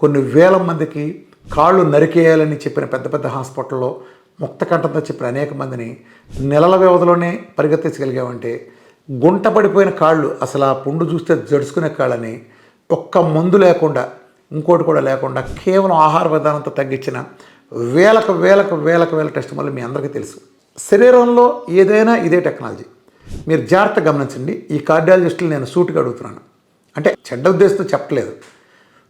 కొన్ని వేల మందికి కాళ్ళు నరికేయాలని చెప్పిన పెద్ద పెద్ద హాస్పిటల్లో ముక్త కంఠంతో చెప్పిన అనేక మందిని నెలల వ్యవధిలోనే పరిగెత్తించగలిగామంటే గుంట పడిపోయిన కాళ్ళు అసలు ఆ పుండు చూస్తే జడుచుకునే కాళ్ళని ఒక్క మందు లేకుండా ఇంకోటి కూడా లేకుండా కేవలం ఆహార విధానంతో తగ్గించిన వేల టెస్ట్ వల్ల మీ అందరికీ తెలుసు. శరీరంలో ఏదైనా ఇదే టెక్నాలజీ. మీరు జాగ్రత్తగా గమనించండి. ఈ కార్డియాలజిస్టులు నేను సూటిగా అడుగుతున్నాను, అంటే చెడ్డ ఉద్దేశంతో చెప్పట్లేదు.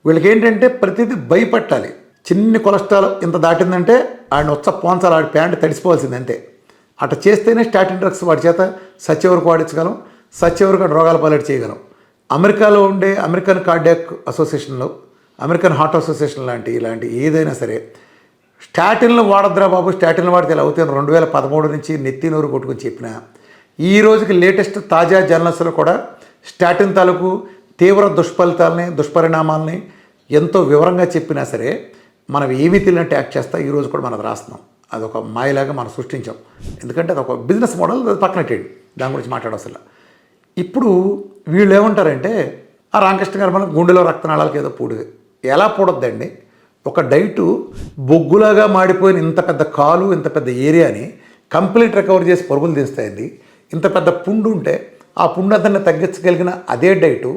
వీళ్ళకి ఏంటంటే ప్రతిదీ భయపట్టాలి. చిన్ని కొలెస్ట్రాల్ ఇంత దాటిందంటే ఆయన వచ్చ పోన్సాలు ఆడి ప్యాంట్ తడిసిపోవాల్సింది అంతే. అట్లా చేస్తేనే స్టాటిన్ డ్రగ్స్ వాడి చేత సత్యవరకు వాడించగలం, సత్యవరకు రోగాల పాలెట్ చేయగలం. అమెరికాలో ఉండే అమెరికన్ కార్డియాక్ అసోసియేషన్లో, అమెరికన్ హార్ట్ అసోసియేషన్ ఇలాంటి ఏదైనా సరే స్టాటిన్లు వాడద్దురా బాబు, స్టాటిన్లు వాడితే ఇలా అవుతాయి 2013 నుంచి నెత్తి నోరు కొట్టుకుని చెప్పిన ఈ రోజుకి లేటెస్ట్ తాజా జర్నల్స్లో కూడా స్టాటిన్ తాలూకు తీవ్ర దుష్పరిణామాలని ఎంతో వివరంగా చెప్పినా సరే మనం ఏమీ తెలియనట్టు యాక్ట్ చేస్తా ఈరోజు కూడా మనం రాస్తున్నాం. అదొక మాయలాగా మనం సృష్టించాం. ఎందుకంటే అదొక బిజినెస్ మోడల్, అది పక్కనట్టేయండి, దాని గురించి మాట్లాడవసలు. ఇప్పుడు వీళ్ళు ఏమంటారంటే ఆ రామకృష్ణ గారు మన గుండెలో రక్తనాళాలకు ఏదో పూడి ఎలా పూడొద్దండి. ఒక డైటు బొగ్గులాగా మాడిపోయిన ఇంత పెద్ద కాలు, ఇంత పెద్ద ఏరియాని కంప్లీట్ రికవర్ చేసి పరుగులు తీస్తాయండి. ఇంత పెద్ద పుండు ఉంటే ఆ పుండు అంతా తగ్గించగలిగిన అదే డైటు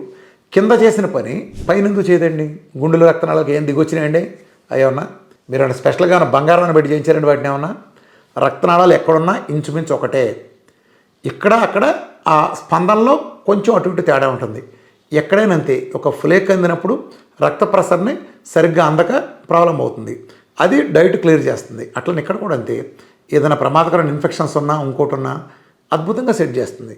కింద చేసిన పని పైన ఎందుకు చేయదండి? గుండెలో రక్తనాళాలకు ఏం దిగొచ్చినాయండి? అయ్యన్నా మీరు అంటే స్పెషల్గా బంగారాన్ని పెట్టి చేయించారండి వాటిని ఏమన్నా? రక్తనాళాలు ఎక్కడున్నా ఇంచుమించు ఒకటే. ఇక్కడ అక్కడ ఆ స్పందనలో కొంచెం అటు ఇటు తేడా ఉంటుంది. ఎక్కడైనా అంతే. ఒక ఫ్లేక్ అందినప్పుడు రక్త ప్రసరణి సరిగ్గా అందక ప్రాబ్లం అవుతుంది. అది డైట్ క్లియర్ చేస్తుంది. అట్లనే ఇక్కడ కూడా అంతే. ఏదైనా ప్రమాదకరమైన ఇన్ఫెక్షన్స్ ఉన్నా ఇంకోటి ఉన్నా అద్భుతంగా సెట్ చేస్తుంది.